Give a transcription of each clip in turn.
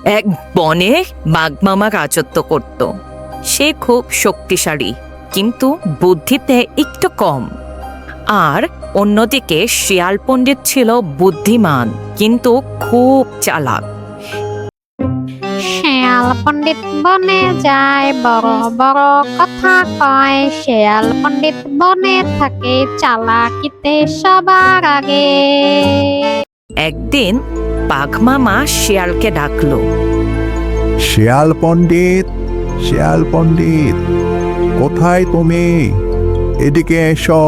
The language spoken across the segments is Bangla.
এক বনে বাঘমামা রাজত্ব করত। সে খুব শক্তিশালী, কিন্তু বুদ্ধিতে একটু কম। আর অন্যদিকে শিয়াল পণ্ডিত ছিল বুদ্ধিমান, কিন্তু খুব চালাক। শেয়াল পণ্ডিত বনে যায়, বড় বড় কথা কয়। শেয়াল পণ্ডিত বনে থাকে, চালাকিতে সবার আগে। একদিন বাঘমামা শিয়ালকে ডাকলো। শিয়াল পণ্ডিত, শিয়াল পণ্ডিত, কোথায় তুমি? এদিকে এসো।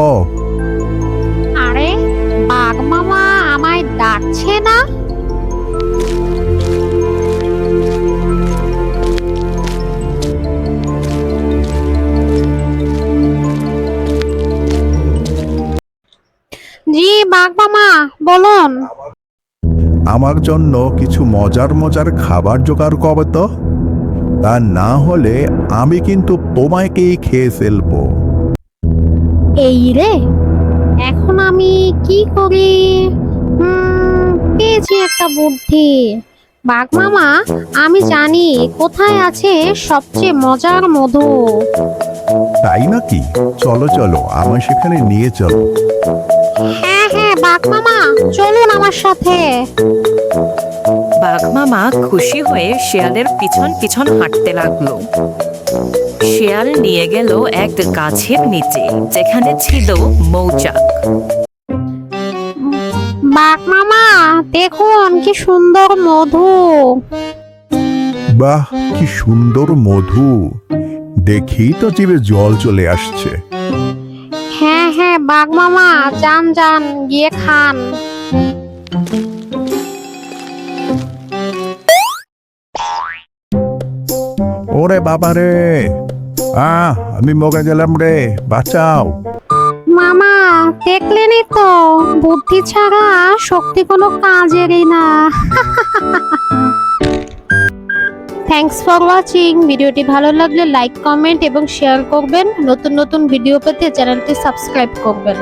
আরে, বাঘ মামা আমায় ডাকছে না? জি বাঘ মামা, বলুন। আমার জন্য কিছু মজার মজার খাবার জোগাড় করো তো, তা না হলে আমি কিন্তু তোমাকেই খেয়ে ফেলবো। এই রে, এখন আমি কি করি? পেয়েছি একটা বুদ্ধি। বাঘ মামা, আমি জানি কোথায় আছে সবচেয়ে মজার মধু। তাই নাকি? চলো চলো, আমার সেখানে নিয়ে চলো। হ্যাঁ হ্যাঁ বাঘ মামা, চলুন আমার সাথে। বাঘমামা খুশি হয়ে শিয়ালের পিছন পিছন হাঁটতে লাগলো। শিয়াল নিয়ে গেল এক গাছের নিচে, যেখানে ছিল মৌচাক। বাঘ মামা, দেখুন কি সুন্দর মধু। বাহ, কি সুন্দর মধু! দেখি তো জিভে জল চলে আসছে। হ্যাঁ হ্যাঁ বাঘ মামা, যান যান, গিয়ে খান। ওরে বাবা রে, আমি মরে গেলাম রে, বাঁচাও। মামা, দেখলেনই তো, বুদ্ধি ছাড়া শক্তি কোনো কাজেরই না। Thanks for watching. ভিডিওটি ভালো লাগলে লাইক, কমেন্ট এবং শেয়ার করবেন। নতুন নতুন ভিডিও পেতে চ্যানেলটি সাবস্ক্রাইব করবেন।